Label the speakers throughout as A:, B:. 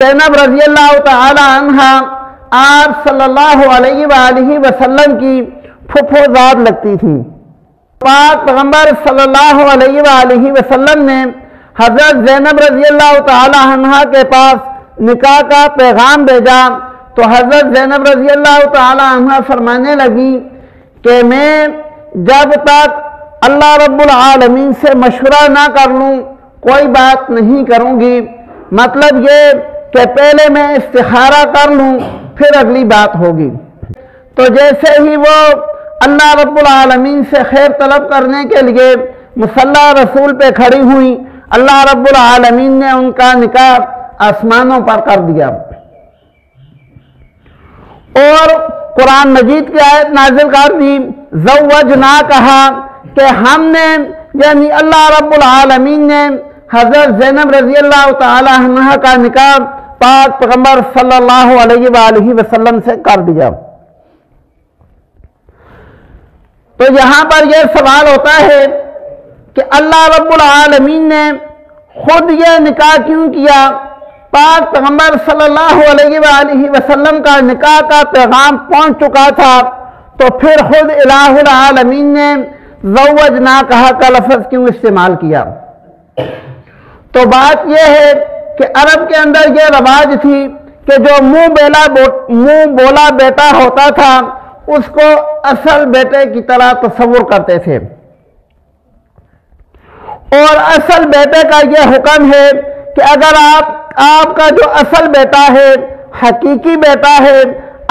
A: زینب رضی اللہ تعالی عنہ آپ صلی اللہ علیہ وآلہ وسلم کی پھپھو زاد لگتی تھی۔ پاک پیغمبر صلی اللہ علیہ وآلہ وسلم نے حضرت زینب رضی اللہ تعالی عنہ کے پاس نکاح کا پیغام بھیجا تو حضرت زینب رضی اللہ تعالی عنہ فرمانے لگی کہ میں جب تک اللہ رب العالمین سے مشورہ نہ کر لوں کوئی بات نہیں کروں گی۔ مطلب یہ کہ پہلے میں استخارہ کر لوں پھر اگلی بات ہوگی۔ تو جیسے ہی وہ اللہ رب العالمین سے خیر طلب کرنے کے لیے مصلی رسول پہ کھڑی ہوئی، اللہ رب العالمین نے ان کا نکاح آسمانوں پر کر دیا اور قرآن مجید کی آیت نازل کر دی، زوجنا کہا کہ ہم نے یعنی اللہ رب العالمین نے حضرت زینب رضی اللہ تعالی عنہ کا نکاح پاک پیغمبر صلی اللہ علیہ وآلہ وسلم سے کر دیا۔ تو یہاں پر یہ سوال ہوتا ہے کہ اللہ رب العالمین نے خود یہ نکاح کیوں کیا؟ پاک پیغمبر صلی اللہ علیہ وآلہ وسلم کا نکاح کا پیغام پہنچ چکا تھا تو پھر خود الہ العالمین نے زوجنا کہا کا لفظ کیوں استعمال کیا؟ تو بات یہ ہے کہ عرب کے اندر یہ رواج تھی کہ جو منہ بولا بیٹا ہوتا تھا اس کو اصل بیٹے کی طرح تصور کرتے تھے، اور اصل بیٹے کا یہ حکم ہے کہ اگر آپ کا جو اصل بیٹا ہے، حقیقی بیٹا ہے،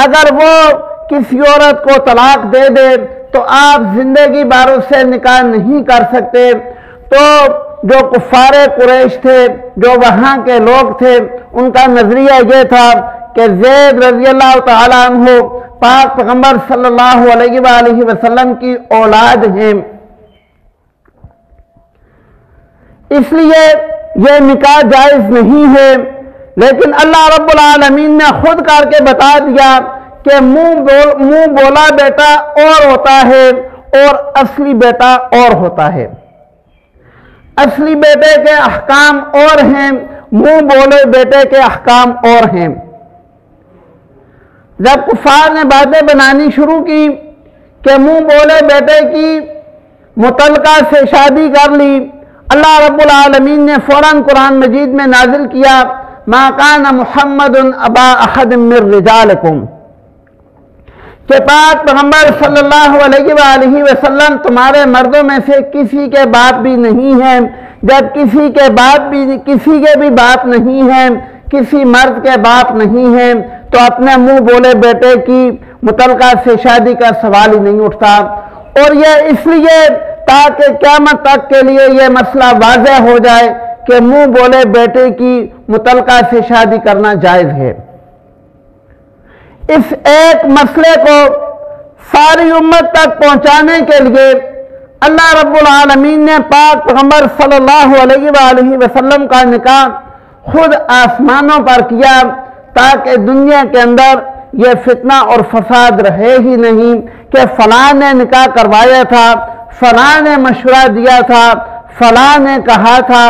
A: اگر وہ کسی عورت کو طلاق دے دے تو آپ زندگی بھر اس سے نکاح نہیں کر سکتے۔ تو جو کفار قریش تھے، جو وہاں کے لوگ تھے، ان کا نظریہ یہ تھا کہ زید رضی اللہ تعالی عنہ پاک پیغمبر صلی اللہ علیہ وآلہ وسلم کی اولاد ہیں، اس لیے یہ نکاح جائز نہیں ہے۔ لیکن اللہ رب العالمین نے خود کر کے بتا دیا کہ منہ بولا بیٹا اور ہوتا ہے اور اصلی بیٹا اور ہوتا ہے۔ اصلی بیٹے کے احکام اور ہیں، منہ بولے بیٹے کے احکام اور ہیں۔ جب کفار نے باتیں بنانی شروع کی کہ منہ بولے بیٹے کی متعلقہ سے شادی کر لی، اللہ رب العالمین نے فوراً قرآن مجید میں نازل کیا، ما کان محمد ابا احد من رجالکم، کہ پاک پیغمبر صلی اللہ علیہ وآلہ وسلم تمہارے مردوں میں سے کسی کے باپ بھی نہیں ہیں۔ جب کسی کے بھی باپ نہیں ہیں، کسی مرد کے باپ نہیں ہیں، تو اپنے منہ بولے بیٹے کی متعلقہ سے شادی کا سوال ہی نہیں اٹھتا۔ اور یہ اس لیے تاکہ قیامت تک کے لیے یہ مسئلہ واضح ہو جائے کہ منہ بولے بیٹے کی متعلقہ سے شادی کرنا جائز ہے۔ اس ایک مسئلے کو ساری امت تک پہنچانے کے لیے اللہ رب العالمین نے پاک پیغمبر صلی اللہ علیہ وآلہ وسلم کا نکاح خود آسمانوں پر کیا تاکہ دنیا کے اندر یہ فتنہ اور فساد رہے ہی نہیں کہ فلاں نے نکاح کروایا تھا، فلاں نے مشورہ دیا تھا، فلاں نے کہا تھا،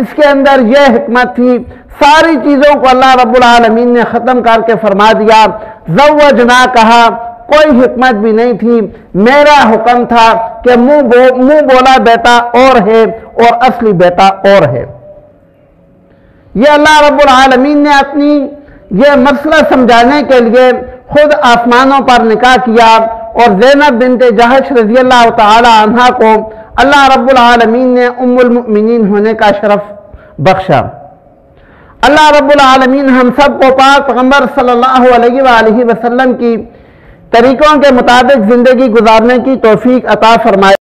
A: اس کے اندر یہ حکمت تھی۔ ساری چیزوں کو اللہ رب العالمین نے ختم کر کے فرما دیا، زوجنا کہا، کوئی حکمت بھی نہیں تھی، میرا حکم تھا کہ منہ بولا بیٹا اور ہے اور اصلی بیٹا اور ہے۔ یہ اللہ رب العالمین نے اپنی یہ مسئلہ سمجھانے کے لیے خود آسمانوں پر نکاح کیا، اور زینب بنت جہش رضی اللہ تعالی عنہ کو اللہ رب العالمین نے ام المؤمنین ہونے کا شرف بخشا۔ اللہ رب العالمین ہم سب کو پاک پیغمبر صلی اللہ علیہ وآلہ وسلم کی طریقوں کے مطابق زندگی گزارنے کی توفیق عطا فرمائے۔